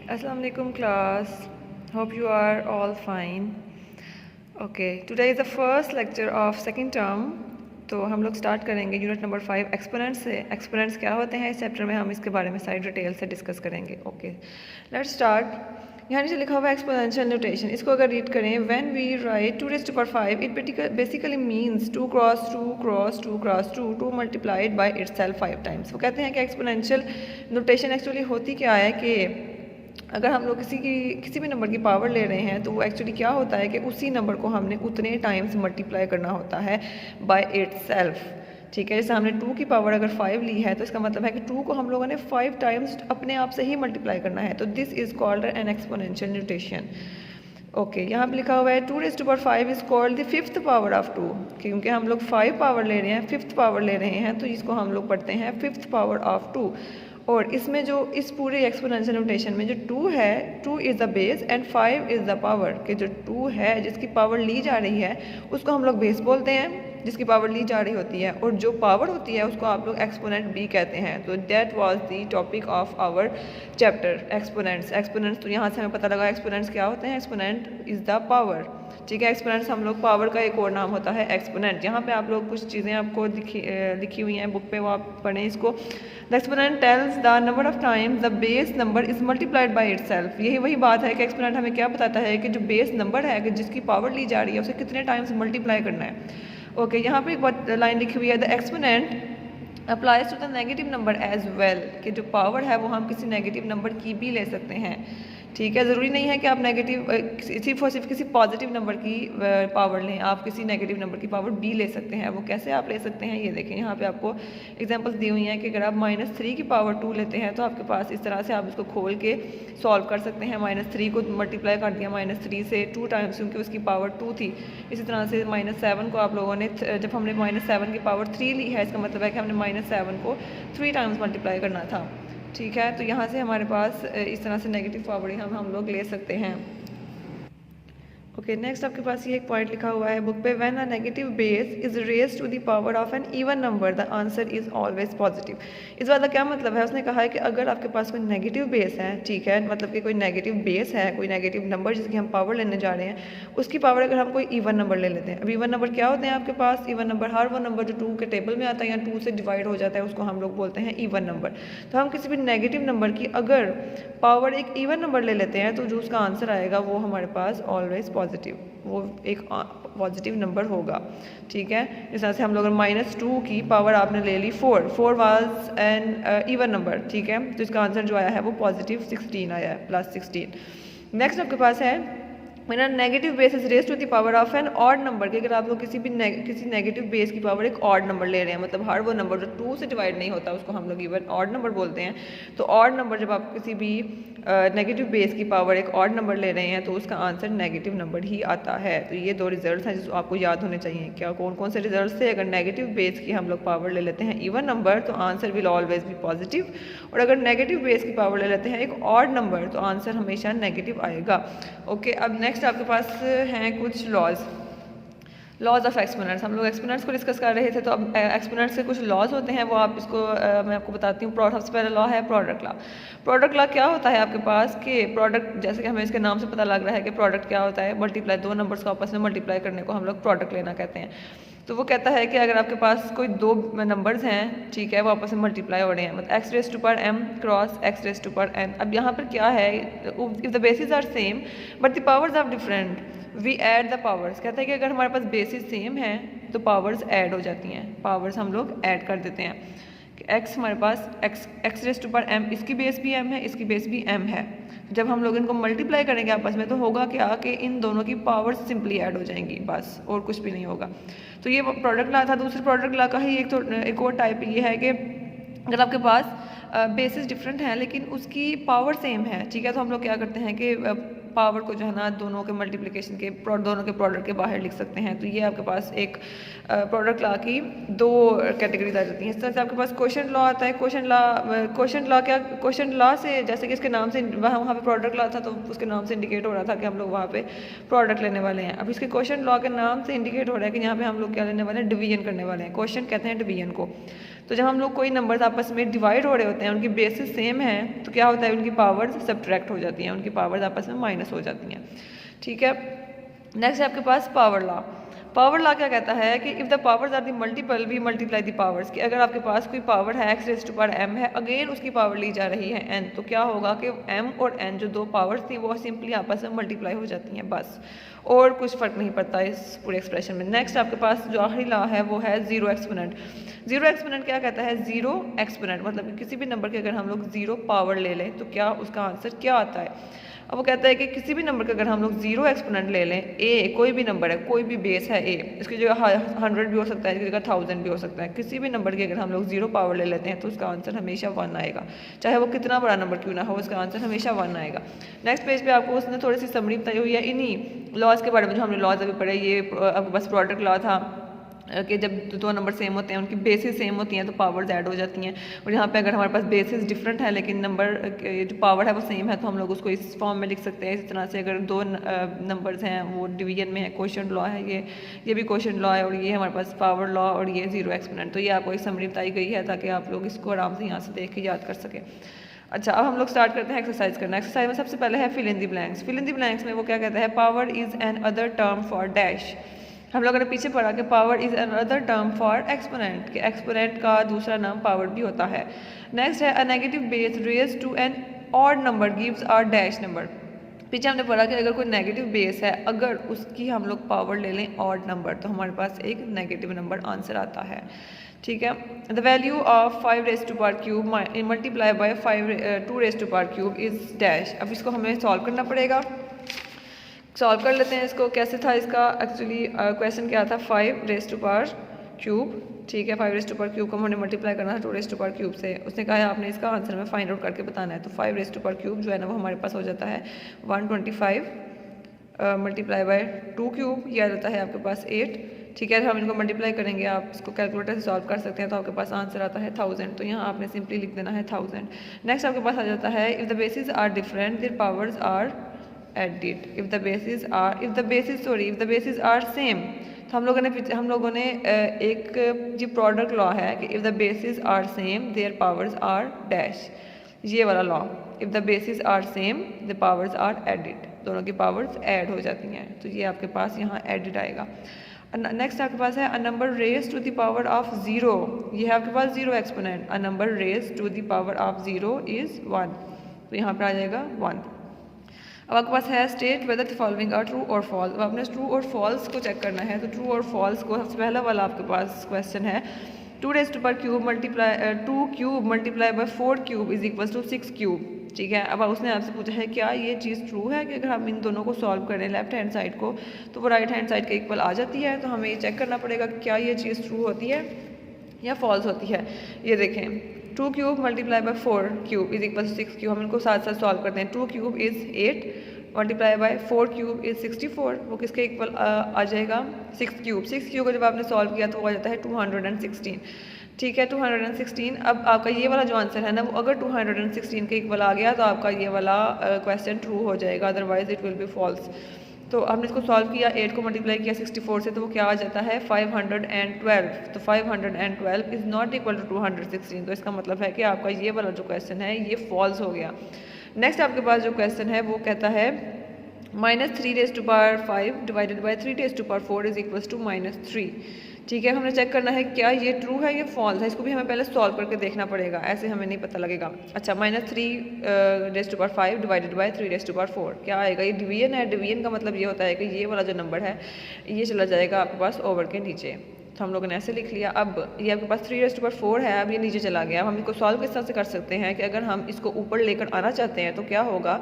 Assalamu alaikum class. Hope you are all fine. Okay, today is the first lecture of second term. तो हम लोग start करेंगे unit number 5 exponents से। Exponents क्या होते हैं इस चैप्टर में हम इसके बारे में सारी डिटेल से डिस्कस करेंगे। Okay, let's start. यहाँ नीचे लिखा हुआ है एक्सपोनेंशियल नोटेशन। इसको अगर रीड करें, when we write 2 raised to power 5 it basically means 2 cross 2 cross 2 cross 2 multiplied by itself 5 times. वो कहते हैं कि एक्सपोनेंशियल नोटेशन एक्चुअली होती क्या है कि अगर हम लोग किसी भी नंबर की पावर ले रहे हैं तो वो एक्चुअली क्या होता है कि उसी नंबर को हमने उतने टाइम्स मल्टीप्लाई करना होता है बाय इटसेल्फ। ठीक है, जैसे हमने 2 की पावर अगर 5 ली है तो इसका मतलब है कि 2 को हम लोगों ने 5 टाइम्स अपने आप से ही मल्टीप्लाई करना है। तो this is called an exponential notation. Okay, यहाँ पे लिखा हुआ है 2 raised to power 5 is called the fifth power of 2। क्योंकि हम लोग 5 पावर ले रहे हैं, फिफ्थ पावर ले रहे हैं, तो इसको हम लोग पढ़ते हैं फिफ्थ पावर ऑफ 2। और इसमें जो इस पूरे एक्सपोनेंशियल नोटेशन में जो 2 है, 2 is the base and 5 is the power. कि जो 2 है जिसकी पावर ली जा रही है उसको हम लोग बेस बोलते हैं, जिसकी पावर ली जा रही होती है, और जो पावर होती है उसको आप लोग एक्सपोनेंट भी कहते हैं। तो that was the topic of our chapter exponents. Exponents तो यहाँ से हमें पता लगा एक्सपोनेंट्स क्या होते हैं। Exponent is the power. ठीक है, एक्सपोनेंट्स हम लोग पावर का एक और नाम होता है एक्सपोनेंट। यहाँ पे आप लोग कुछ चीज़ें आपको लिखी हुई हैं बुक पे, वो आप पढ़ें इसको। The exponent tells the number of times the base number is multiplied by itself. यही वही बात है कि एक्सपोनेंट हमें क्या बताता है कि जो बेस नंबर है कि जिसकी पावर ली जा रही है उसे कितने टाइम्स मल्टीप्लाई करना है। ओके, यहाँ पे एक बात लाइन लिखी हुई है, the exponent applies to the negative number as well. कि जो पावर है वो हम किसी नेगेटिव नंबर की भी ले सकते हैं। ठीक है, ज़रूरी नहीं है कि आप नेगेटिव सिर्फ और सिर्फ किसी पॉजिटिव नंबर की पावर लें, आप किसी नेगेटिव नंबर की पावर भी ले सकते हैं। वो कैसे आप ले सकते हैं ये देखें, यहाँ पे आपको एग्जांपल्स दी हुई हैं कि अगर आप -3 की पावर 2 लेते हैं तो आपके पास इस तरह से आप इसको खोल के सॉल्व कर सकते हैं। -3 को मल्टीप्लाई कर दिया -3 से 2 टाइम्स, क्योंकि उसकी पावर 2 थी। इसी तरह से -7 को आप लोगों ने जब हमने -7 की पावर 3 ली है, इसका मतलब है कि हमने -7 को 3 टाइम्स मल्टीप्लाई करना था। ठीक है, तो यहाँ से हमारे पास इस तरह से नेगेटिव पावर ही हम लोग ले सकते हैं। ओके, नेक्स्ट आपके पास ये एक पॉइंट लिखा हुआ है बुक पे, when a negative base is raised to the power of an even number the answer is always positive. इस बात का क्या मतलब है, उसने कहा है कि अगर आपके पास कोई नेगेटिव बेस है, ठीक है, मतलब कि कोई नेगेटिव बेस है, कोई नेगेटिव नंबर जिसकी हम पावर लेने जा रहे हैं, उसकी पावर अगर हम कोई इवन नंबर ले लेते हैं। अब इवन नंबर क्या होते हैं आपके पास? इवन नंबर हर वो नंबर जो 2 के टेबल में आता है या 2 से डिवाइड हो जाता है उसको हम लोग बोलते हैं इवन नंबर। तो हम किसी भी नेगेटिव नंबर की अगर पावर एक इवन नंबर ले लेते हैं तो जो उसका आंसर आएगा वो हमारे पास ऑलवेज पॉजिटिव, वो एक पॉजिटिव नंबर होगा। ठीक है, इस तरह से हम लोग -2 की पावर आपने ले ली 4 वाज एन इवन नंबर। ठीक है, तो इसका आंसर जो आया है वो पॉजिटिव 16 आया है, +16। नेक्स्ट आपके पास है मेरा negative base is raise to the power of an odd number. कि अगर आप लोग किसी नेगेटिव बेस की पावर एक ऑड नंबर ले रहे हैं, मतलब हर वो नंबर जो 2 से डिवाइड नहीं होता उसको हम लोग इवन ऑड नंबर बोलते हैं। तो ऑड नंबर जब आप किसी भी नेगेटिव बेस की पावर एक ऑड नंबर ले रहे हैं तो उसका आंसर नेगेटिव नंबर ही आता है। तो ये 2 रिजल्ट हैं जो आपको याद होने चाहिए। क्या कौन कौन से रिजल्ट थे? अगर नेगेटिव बेस की हम लोग पावर ले लेते हैं इवन नंबर तो answer will always be positive, और अगर नेगेटिव बेस की पावर ले लेते हैं एक ऑड नंबर तो आंसर हमेशा नेगेटिव आएगा। ओके, अब नेक्स्ट आपके पास हैं कुछ लॉज ऑफ एक्सपोनेंट्स। हम लोग एक्सपोनेंट्स को डिस्कस कर रहे थे, तो अब एक्सपोनेंट्स के कुछ लॉज होते हैं, वो आप इसको मैं आपको बताती हूँ। सबसे पहला लॉ है प्रोडक्ट लॉ। प्रोडक्ट लॉ क्या होता है आपके पास कि प्रोडक्ट, जैसे कि हमें इसके नाम से पता लग रहा है कि प्रोडक्ट क्या होता है, मल्टीप्लाई, 2 नंबर्स को आपस में मल्टीप्लाई करने को हम लोग प्रोडक्ट लेना कहते हैं। तो वो कहता है कि अगर आपके पास कोई 2 नंबर्स हैं, ठीक है, वो आपस में मल्टीप्लाई हो रहे हैं, मतलब x raise to power m cross x raise to power n। अब यहाँ पर क्या है, if the bases are same but the powers are different we add the powers. कहता है कि अगर हमारे पास बेसिस सेम है तो पावर्स ऐड हो जाती हैं, पावर्स हम लोग ऐड कर देते हैं। कि x हमारे पास x raise to power m, इसकी बेस भी m है, इसकी बेस भी m है। जब हम लोग इनको मल्टीप्लाई करेंगे आपस में तो होगा क्या कि इन दोनों की पावर्स सिंपली ऐड हो जाएंगी, बस, और कुछ भी नहीं होगा। तो ये प्रोडक्ट लॉ था। दूसरे प्रोडक्ट लॉ का ही एक और टाइप ये है कि अगर आपके पास बेसिस डिफरेंट हैं लेकिन उसकी पावर सेम है, ठीक है, तो हम लोग क्या करते हैं कि पावर को जो है ना दोनों के मल्टीप्लिकेशन के दोनों के प्रोडक्ट के बाहर लिख सकते हैं। तो ये आपके पास एक प्रोडक्ट लॉ की 2 कैटेगरीज आ जाती हैं। इस तरह से आपके पास क्वोशंट लॉ आता है। क्वोशंट लॉ से, जैसे कि इसके नाम से वहाँ पे प्रोडक्ट लॉ था तो उसके नाम से इंडिकेट हो रहा था कि हम लोग वहाँ पे प्रोडक्ट लेने वाले हैं। अब इसके क्वोशंट लॉ के नाम से इंडिकेट हो रहा है कि यहाँ पे हम लोग क्या लेने वाले हैं, डिवीजन करने वाले हैं। क्वोशंट कहते हैं डिवीजन को। तो जब हम लोग कोई नंबर्स आपस में डिवाइड हो रहे होते हैं, उनकी बेसिस सेम है, तो क्या होता है, उनकी पावर्स सब्ट्रैक्ट हो जाती हैं, उनकी पावर्स आपस में माइनस हो जाती हैं। ठीक है, नेक्स्ट है आपके पास पावर लॉ। पावर लॉ क्या कहता है कि if the powers are the multiple we multiply the powers, कि अगर आपके पास कोई पावर है x raise to power m है, अगेन उसकी पावर ली जा रही है n, तो क्या होगा कि m और n जो दो पावर्स थी वो सिंपली आपस में मल्टीप्लाई हो जाती हैं बस, और कुछ फ़र्क नहीं पड़ता इस पूरे एक्सप्रेशन में। नेक्स्ट आपके पास जो आखिरी लॉ है वो है जीरो एक्सपोनेंट। जीरो एक्सपोनेंट क्या कहता है, जीरो एक्सपोनेंट मतलब कि किसी भी नंबर की अगर हम लोग जीरो पावर ले लें तो क्या उसका आंसर क्या आता है। अब वो कहता है कि किसी भी नंबर का अगर हम लोग जीरो एक्सपोनेंट ले लें, ए कोई भी नंबर है, कोई भी बेस है ए, इसकी जगह 100 भी हो सकता है, इसकी जगह 1000 भी हो सकता है, किसी भी नंबर की अगर हम लोग जीरो पावर ले लेते हैं तो उसका आंसर हमेशा 1 आएगा, चाहे वो कितना बड़ा नंबर क्यों ना हो, उसका आंसर हमेशा 1 आएगा। नेक्स्ट पेज पे आपको उसने थोड़ी सी समरी बताई हुई है इन्हीं लॉज के बारे में जो हमने लॉज अभी पढ़े। ये आपके पास प्रोडक्ट लॉ था कि जब दो नंबर सेम होते हैं, उनकी बेसिस सेम होती हैं तो पावर्स ऐड हो जाती हैं, और यहाँ पे अगर हमारे पास बेसिस डिफरेंट है लेकिन नंबर जो पावर है वो सेम है तो हम लोग उसको इस फॉर्म में लिख सकते हैं। इस तरह से अगर दो नंबर्स हैं वो डिवीजन में है, क्वोशिएंट लॉ है, ये भी क्वोशिएंट लॉ है, और ये हमारे पास पावर लॉ, और ये जीरो एक्सपोनेंट। तो ये आपको एक समरी बताई गई है ताकि आप लोग इसको आराम से यहाँ से देख के याद कर सकें। अच्छा, अब हम लोग स्टार्ट करते हैं एक्सरसाइज करना। एक्सरसाइज में सबसे पहले है fill in the blanks. Fill in the blanks में वो क्या कहता है, power is another term for dash. हम लोगों ने पीछे पढ़ा कि power is another term for exponent, कि एक्सपोनेंट का दूसरा नाम पावर भी होता है। नेक्स्ट है a negative base raise to an odd number gives a dash number. पीछे हमने पढ़ा कि अगर कोई नेगेटिव बेस है, अगर उसकी हम लोग पावर ले लें ऑड नंबर, तो हमारे पास एक नेगेटिव नंबर आंसर आता है। ठीक है, the value of 5 raise to power cube multiply by 2 raise to power cube is dash. अब इसको हमें सॉल्व करना पड़ेगा। सॉल्व कर लेते हैं इसको। कैसे था इसका एक्चुअली क्वेश्चन क्या था, 5 रेज़ टू पावर क्यूब। ठीक है, 5 रेज़ टू पावर क्यूब को हमने मल्टीप्लाई करना है 2 रेज़ टू पावर क्यूब से। उसने कहा है आपने इसका आंसर में फाइंड आउट करके बताना है। तो 5 रेज़ टू पावर क्यूब जो है ना वो हमारे पास हो जाता है 125 मल्टीप्लाई बाय 2 क्यूब, ये आ जाता है आपके पास 8। ठीक है, तो हम इनको मल्टीप्लाई करेंगे, आप इसको कैलकुलेटर से सॉल्व कर सकते हैं, तो आपके पास आंसर आता है 1000। तो यहाँ आपने सिंपली लिख देना है 1000। नेक्स्ट आपके पास आ जाता है if the bases are different their powers are added. If the bases are same, तो हम लोगों ने एक जो प्रोडक्ट लॉ है कि if the bases are same their powers are dash, ये वाला law, if the bases are same the powers are added, दोनों की पावर्स ऐड हो जाती हैं, तो ये आपके पास यहाँ एडिड आएगा। नेक्स्ट आपके पास है a number raise to the power of 0, ये है आपके पास zero exponent. A number raise to the power of 0 is 1, तो यहाँ पर आ जाएगा 1। अब आपके पास है state whether the following are true और फॉल्स। अब आपने ट्रू और फॉल्स को चेक करना है, तो ट्रू और फॉल्स को सबसे पहला वाला आपके पास क्वेश्चन है 2 raise to power cube multiply 2 cube multiply by 4 cube is equal to 6 cube. ठीक है, अब उसने आपसे पूछा है क्या ये चीज़ ट्रू है कि अगर हम इन दोनों को सॉल्व करें लेफ्ट हैंड साइड को तो वो राइट हैंड साइड के इक्वल आ जाती है। तो हमें ये चेक करना पड़ेगा क्या ये चीज़ ट्रू होती है या फॉल्स होती है। ये देखें, 2 cube multiply by 4 cube is equal to 6 cube. हम इनको साथ साथ सॉल्व करते हैं। 2 cube is 8 multiply by 4 cube is 64, वो किसके इक्वल आ जाएगा 6 क्यूब। 6 क्यूब को जब आपने सॉल्व किया तो वो आ जाता है 216। ठीक है, 216। अब आपका ये वाला जो आंसर है ना वो अगर 216 के इक्वल आ गया तो आपका ये वाला क्वेश्चन ट्रू हो जाएगा, otherwise it will be false. तो हमने इसको सॉल्व किया, 8 को मल्टीप्लाई किया 64 से, तो वो क्या आ जाता है 512। तो 512 इज़ नॉट इक्वल टू 216, तो इसका मतलब है कि आपका ये वाला जो क्वेश्चन है ये फॉल्स हो गया। नेक्स्ट आपके पास जो क्वेश्चन है वो कहता है -3 raise to power 5 divided by 3 raise to power 4 is equal to -3। ठीक है, हमने चेक करना है क्या ये ट्रू है या फॉल्स है, इसको भी हमें पहले सॉल्व करके देखना पड़ेगा, ऐसे हमें नहीं पता लगेगा। अच्छा, -3 raise to power 5 divided by 3 raise to power 4 क्या आएगा, ये डिवीजन है। डिवीजन का मतलब ये होता है कि ये वाला जो नंबर है ये चला जाएगा आपके पास ओवर के नीचे, तो हम लोगों ने ऐसे लिख लिया। अब ये आपके पास 3 रेज़ टू पावर 4 है, अब ये नीचे चला गया। अब हम इसको सॉल्व किस तरह से कर सकते हैं कि अगर हम इसको ऊपर लेकर आना चाहते हैं तो क्या होगा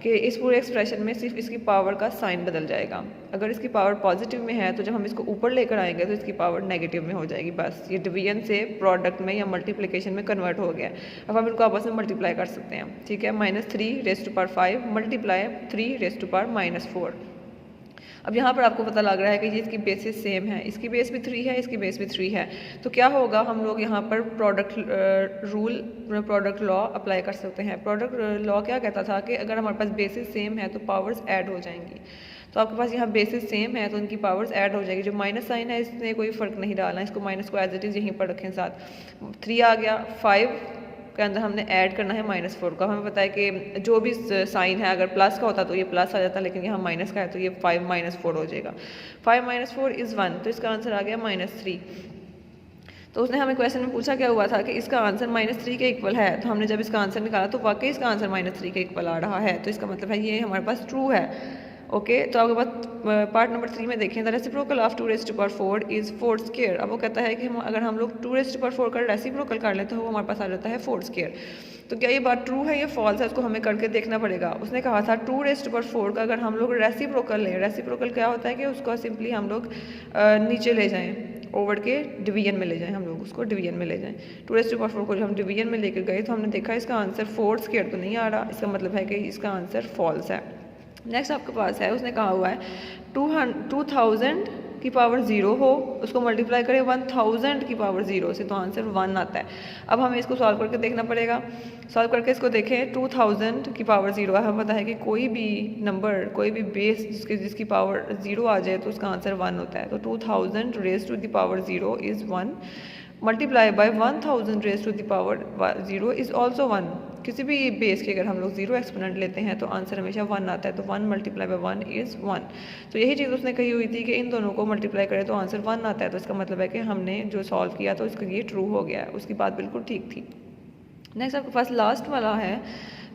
कि इस पूरे एक्सप्रेशन में सिर्फ इसकी पावर का साइन बदल जाएगा। अगर इसकी पावर पॉजिटिव में है तो जब हम इसको ऊपर लेकर आएंगे तो इसकी पावर नेगेटिव में हो जाएगी। बस ये डिवीजन से प्रोडक्ट में या मल्टीप्लिकेशन में कन्वर्ट हो गया। अब हम इनको आपस में मल्टीप्लाई कर सकते हैं। ठीक है, -3 raise to power 5 multiply 3 raise to power -4। अब यहाँ पर आपको पता लग रहा है कि ये इसकी बेसिस सेम है, इसकी बेस भी 3 है, इसकी बेस भी 3 है। तो क्या होगा, हम लोग यहाँ पर प्रोडक्ट लॉ अप्लाई कर सकते हैं। प्रोडक्ट लॉ क्या कहता था कि अगर हमारे पास बेसिस सेम है तो पावर्स ऐड हो जाएंगी। तो आपके पास यहाँ बेसिस सेम है तो उनकी पावर्स ऐड हो जाएगी। जो माइनस साइन है इसने कोई फ़र्क नहीं डालना, इसको माइनस को एज इट इज़ यहीं पर रखें साथ। 3 आ गया, 5 के अंदर हमने ऐड करना है -4 का। हमें पता है कि जो भी साइन है अगर प्लस का होता तो ये प्लस आ जाता, लेकिन यहाँ माइनस का है तो ये 5 - 4 हो जाएगा। 5 - 4 इज़ 1, तो इसका आंसर आ गया -3। तो उसने हमें क्वेश्चन में पूछा क्या हुआ था कि इसका आंसर -3 के इक्वल है, तो हमने जब इसका आंसर निकाला तो वाकई इसका आंसर -3 के इक्वल आ रहा है, तो इसका मतलब है ये हमारे पास ट्रू है। ओके तो आपके पास पार्ट नंबर 3 में देखें, द रेसिप्रोकल ऑफ 2⁴ इज़ 4²। अब वो कहता है कि अगर हम लोग 2⁴ का रेसिप्रोकल कर लें तो वो हमारे पास आ जाता है 4²। तो क्या ये बात ट्रू है या फॉल्स है, उसको हमें करके देखना पड़ेगा। उसने कहा था 2⁴ का अगर हम लोग रेसिप्रोकल लें, रेसिप्रोकल क्या होता है कि उसको सिंपली हम लोग नीचे ले जाएँ, ओवर के डिवीजन में ले जाएं, हम लोग उसको डिवीजन में ले जाएं। 2⁴ को जब हम डिवीजन में लेकर गए तो हमने देखा इसका आंसर 4² तो नहीं आ रहा, इसका मतलब है कि इसका आंसर फॉल्स है। नेक्स्ट आपके पास है, उसने कहा हुआ है 2000 की पावर 0 हो, उसको मल्टीप्लाई करें 1000 की पावर 0 से, तो आंसर 1 आता है। अब हमें इसको सॉल्व करके देखना पड़ेगा। सॉल्व करके इसको देखें, 2000 की पावर 0 है, हमें पता है कि कोई भी नंबर, कोई भी बेस जिसकी पावर 0 आ जाए तो उसका आंसर 1 होता है। तो 2000 raise to the power 0 is 1 multiply by 1000 raise to the power 0 is also 1। किसी भी बेस के अगर हम लोग 0 एक्सपोनेंट लेते हैं तो आंसर हमेशा 1 आता है, तो 1 मल्टीप्लाई बाय 1 इज़ 1। तो यही चीज़ उसने कही हुई थी कि इन दोनों को मल्टीप्लाई करें तो आंसर 1 आता है, तो इसका मतलब है कि हमने जो सॉल्व किया तो इसका ये ट्रू हो गया है। उसकी बात बिल्कुल ठीक थी। नेक्स्ट आपके पास लास्ट वाला है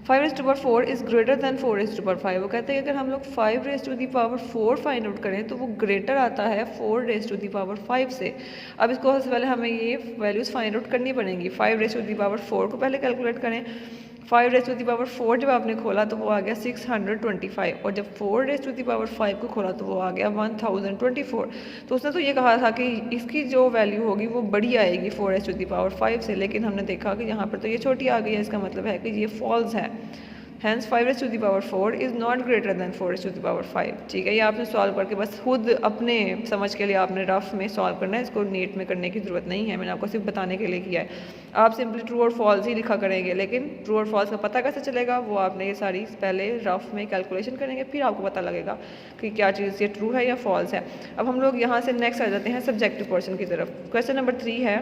5⁴ इज़ ग्रेटर दैन 4⁵ वो कहते हैं कि अगर हम लोग 5⁴ फाइंड आउट करें तो वो ग्रेटर आता है 4⁵ से। अब इसको सबसे पहले हमें ये वैल्यूज़ फाइंड आउट करनी पड़ेंगी। 5⁴ को पहले कैलकुलेट करें। 5⁴ जब आपने खोला तो वो आ गया 625, और जब 4⁵ को खोला तो वो आ गया 1024। तो उसने तो ये कहा था कि इसकी जो वैल्यू होगी वो बड़ी आएगी 4⁵ से, लेकिन हमने देखा कि यहाँ पर तो ये छोटी आ गई है, इसका मतलब है कि ये फॉल्स है। Hence 5⁴ is not greater than 4⁵। ठीक है, ये आपने सॉल्व करके बस खुद अपने समझ के लिए आपने रफ में सॉल्व करना है, इसको नीट में करने की ज़रूरत नहीं है, मैंने आपको सिर्फ बताने के लिए किया है। आप सिंपली ट्रू और फॉल्स ही लिखा करेंगे, लेकिन ट्रू और फॉल्स का पता कैसे चलेगा, वो आपने ये सारी पहले रफ में कैलकुलेशन करेंगे, फिर आपको पता लगेगा कि क्या चीज़ ये ट्रू है या फॉल्स है। अब हम लोग यहाँ से नेक्स्ट आ जाते हैं सब्जेक्टिव पोर्शन की तरफ। क्वेश्चन नंबर 3 है।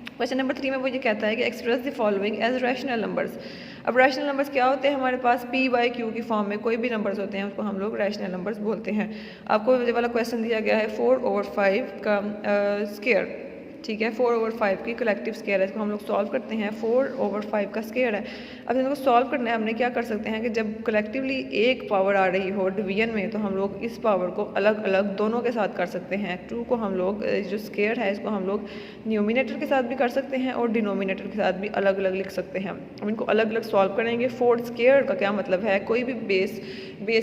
क्वेश्चन नंबर 3 में वो ये कहता है कि express the following as rational numbers. अब रैशनल नंबर्स क्या होते हैं हमारे पास, P/Q की फॉर्म में कोई भी नंबर्स होते हैं उसको हम लोग रैशनल नंबर्स बोलते हैं। आपको ये वाला क्वेश्चन दिया गया है 4/5 का स्क्वायर, ठीक है, 4/5 की कलेक्टिव स्क्वायर है, इसको हम लोग सॉल्व करते हैं। 4/5 का स्क्वायर है। अब इनको सॉल्व करना है, हमने क्या कर सकते हैं कि जब कलेक्टिवली एक पावर आ रही हो डिवीजन में तो हम लोग इस पावर को अलग अलग दोनों के साथ कर सकते हैं। 2 को हम लोग जो स्क्वायर है इसको हम लोग न्यूमिनेटर के साथ भी कर सकते हैं और डिनोमिनेटर के साथ भी अलग अलग लिख सकते हैं। अब इनको अलग अलग सॉल्व करेंगे। 4 स्क्वायर का क्या मतलब है, कोई भी बेस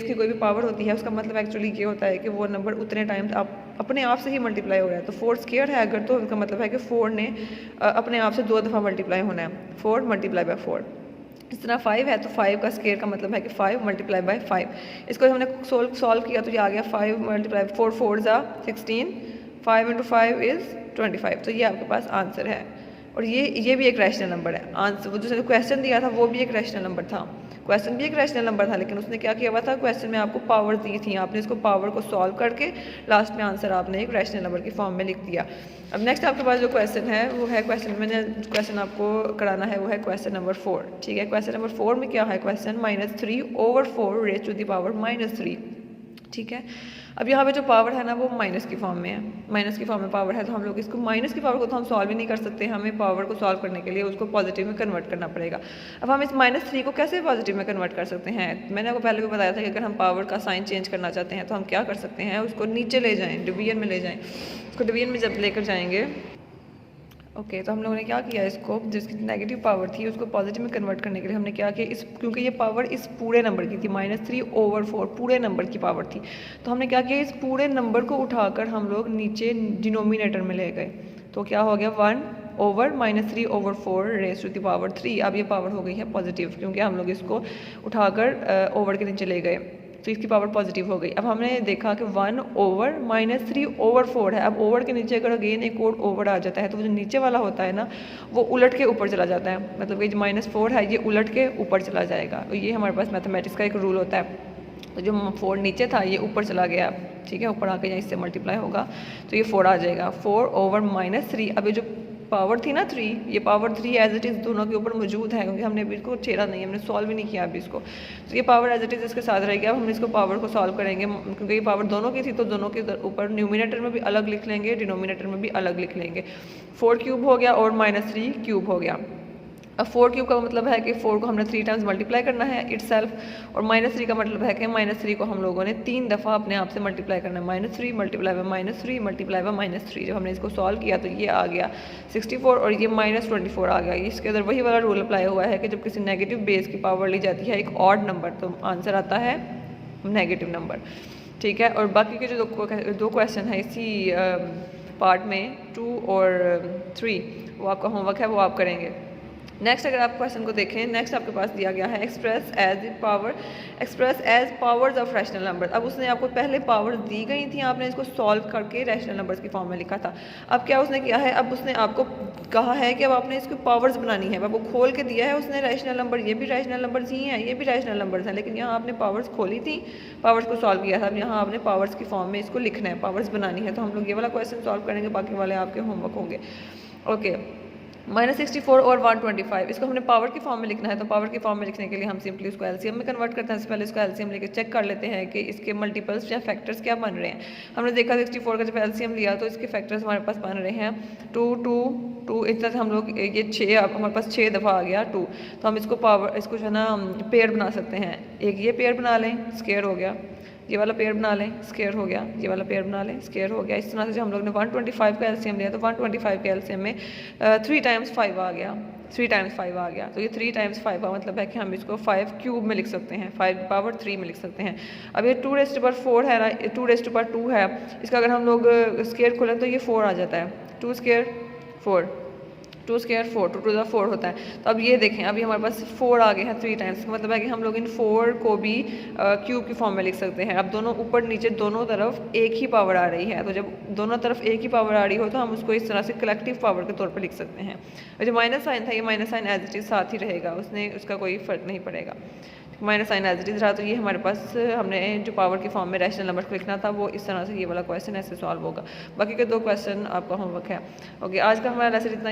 की कोई भी पावर होती है उसका मतलब एक्चुअली ये होता है कि वो नंबर उतने टाइम्स अपने आप से ही मल्टीप्लाई हो रहा है। तो 4 स्क्वायर है अगर, तो उसका मतलब है कि 4 ने अपने आप से 2 दफ़ा मल्टीप्लाई होना है, 4 मल्टीप्लाई बाय 4। इस तरह 5 है तो 5 का स्क्वायर का मतलब है कि 5 मल्टीप्लाई बाय 5। इसको हमने सॉल्व किया तो ये आ गया 5 मल्टीप्लाई 4 4 ज़ा 16, 5 × 5 इज़ 25। तो ये आपके पास आंसर है। और ये भी एक रैशनल नंबर है। आंसर वो जो क्वेश्चन दिया था वो भी एक रैशनल नंबर था, क्वेश्चन भी एक रैशनल नंबर था, लेकिन उसने क्या किया हुआ था, क्वेश्चन में आपको पावर दी थी, आपने इसको पावर को सॉल्व करके लास्ट में आंसर आपने एक रैशनल नंबर की फॉर्म में लिख दिया। अब नेक्स्ट आपके पास जो क्वेश्चन है वो है, क्वेश्चन आपको कराना है वो है क्वेश्चन नंबर 4। ठीक है, क्वेश्चन नंबर 4 में क्या है question, -3/4 raise to the power -3। ठीक है, अब यहाँ पे जो पावर है ना वो माइनस की फॉर्म में है, माइनस की फॉर्म में पावर है, तो हम लोग इसको माइनस की पावर को तो हम सॉल्व ही नहीं कर सकते, हमें पावर को सॉल्व करने के लिए उसको पॉजिटिव में कन्वर्ट करना पड़ेगा। अब हम इस -3 को कैसे पॉजिटिव में कन्वर्ट कर सकते हैं, मैंने आपको पहले भी बताया था कि अगर हम पावर का साइन चेंज करना चाहते हैं तो हम क्या कर सकते हैं, उसको नीचे ले जाएँ, डिवीजन में ले जाएँ। उसको डिवीजन में जब लेकर जाएंगे, ओके तो हम लोगों ने क्या किया, इसको जिसकी नेगेटिव पावर थी उसको पॉजिटिव में कन्वर्ट करने के लिए हमने क्या किया, क्योंकि ये पावर इस पूरे नंबर की थी, -3/4 पूरे नंबर की पावर थी, तो हमने क्या किया, इस पूरे नंबर को उठाकर हम लोग नीचे डिनोमिनेटर में ले गए। तो क्या हो गया, 1/-3/4 रेज़ टू द पावर 3। अब ये पावर हो गई है पॉजिटिव, क्योंकि हम लोग इसको उठाकर ओवर के नीचे ले गए, तो इसकी पावर पॉजिटिव हो गई। अब हमने देखा कि 1/-3/4 है। अब ओवर के नीचे अगर अगेन एक और ओवर आ जाता है तो वो जो नीचे वाला होता है ना वो उलट के ऊपर चला जाता है, मतलब कि जो -4 है ये उलट के ऊपर चला जाएगा। तो ये हमारे पास मैथमेटिक्स का एक रूल होता है। तो जो 4 नीचे था ये ऊपर चला गया, ठीक है, ऊपर आके यहाँ इससे मल्टीप्लाई होगा तो ये 4 आ जाएगा। 4/-3, अब ये जो पावर थी ना 3, ये पावर 3 एज इट इज़ दोनों के ऊपर मौजूद है, क्योंकि हमने अभी इसको छेड़ा नहीं, हमने सॉल्व भी नहीं किया अभी इसको, तो ये पावर एज इट इज़ इसके साथ रहेगी। अब हम इसको पावर को सॉल्व करेंगे, क्योंकि ये पावर दोनों की थी तो दोनों के ऊपर न्यूमिनेटर में भी अलग लिख लेंगे, डिनोमिनेटर में भी अलग लिख लेंगे। 4 क्यूब हो गया और -3 क्यूब हो गया। अब 4 क्यूब का मतलब है कि 4 को हमने 3 टाइम्स मल्टीप्लाई करना है इटसेल्फ, और -3 का मतलब है कि -3 को हम लोगों ने 3 दफ़ा अपने आप से मल्टीप्लाई करना है। -3 मल्टीप्लाई बाय -3 मल्टीप्लाई बाय -3। जब हमने इसको सॉल्व किया तो ये आ गया 64 और ये -24 आ गया। इसके अंदर वही वाला रूल अप्लाई हुआ है कि जब किसी नेगेटिव बेस की पावर ली जाती है एक ऑड नंबर, तो आंसर आता है नेगेटिव नंबर, ठीक है। और बाकी के जो दो क्वेश्चन है इसी पार्ट में 2 और 3, वो आपका होमवर्क है, वो आप करेंगे। नेक्स्ट अगर आप क्वेश्चन को देखें, नेक्स्ट आपके पास दिया गया है express as powers of rational number. अब उसने आपको पहले पावर्स दी गई थी, आपने इसको सॉल्व करके रैशनल नंबर्स की फॉर्म में लिखा था। अब क्या उसने किया है, अब उसने आपको कहा है कि अब आपने इसकी पावर्स बनानी है। अब वो खोल के दिया है उसने रैशनल नंबर, ये भी रैशनल नंबर्स ही हैं, ये भी रैशनल नंबर्स हैं, लेकिन यहाँ आपने पावर्स खोली थी, पावर्स को सॉल्व किया था। अब यहाँ आपने पावर्स की फॉर्म में इसको लिखना है, पावर्स बनानी है। तो हम लोग ये वाला क्वेश्चन सॉल्व करेंगे, बाकी वाले आपके होमवर्क होंगे। ओके, -64 और 125, इसको हमने पावर की फॉर्म में लिखना है। तो पावर की फॉर्म में लिखने के लिए हम सिंपली उसको एलसीएम में कन्वर्ट करते हैं। इससे पहले इसको एलसीएम लेके चेक कर लेते हैं कि इसके मल्टीपल्स या फैक्टर्स क्या बन रहे हैं। हमने देखा 64 का जब एलसीएम लिया तो इसके फैक्टर्स हमारे पास बन रहे हैं 2 2 2, इस तरह से हम लोग ये 6, अब हमारे पास 6 दफ़ा आ गया 2, तो हम इसको जो है ना पेयर बना सकते हैं। एक ये पेयर बना लें, स्क्वायर हो गया, ये वाला पेयर बना लें, स्क्वायर हो गया, ये वाला पेयर बना लें, स्क्वायर हो गया। इस तरह से जब हम लोग ने 125 का एलसीएम लिया तो 125 के एलसीएम में 3 टाइम्स 5 आ गया, 3 टाइम्स 5 आ गया। तो ये 3 टाइम्स 5 का मतलब है कि हम इसको 5 क्यूब में लिख सकते हैं, 5⁻3 में लिख सकते हैं। अब ये 2⁻4 है ना, 2⁻2 है, इसका अगर हम लोग स्क्वायर खोलें तो ये 4 आ जाता है, 2 स्क्वायर 4, 2 स्क्वायर 4, 2 टू द 4 होता है। तो अब ये देखें, अभी हमारे पास 4 आ गए हैं 3 टाइम्स, इसका मतलब है कि हम लोग इन 4 को भी क्यूब की फॉर्म में लिख सकते हैं। अब दोनों ऊपर नीचे दोनों तरफ एक ही पावर आ रही है, तो जब दोनों तरफ एक ही पावर आ रही हो तो हम उसको इस तरह से कलेक्टिव पावर के तौर पर लिख सकते हैं। और जो माइनस साइन था, ये minus sign as it is साथ ही रहेगा, उसका कोई फ़र्क नहीं पड़ेगा। Minus sign as it is रहा, तो ये हमारे पास हमने जो पावर की फॉर्म में रैशनल नंबर को लिखना था वो इस तरह से ये वाला क्वेश्चन ऐसे सॉल्व होगा। बाकी के 2 क्वेश्चन आपका होमवर्क है। ओके, आज का हमारा लेसन इतना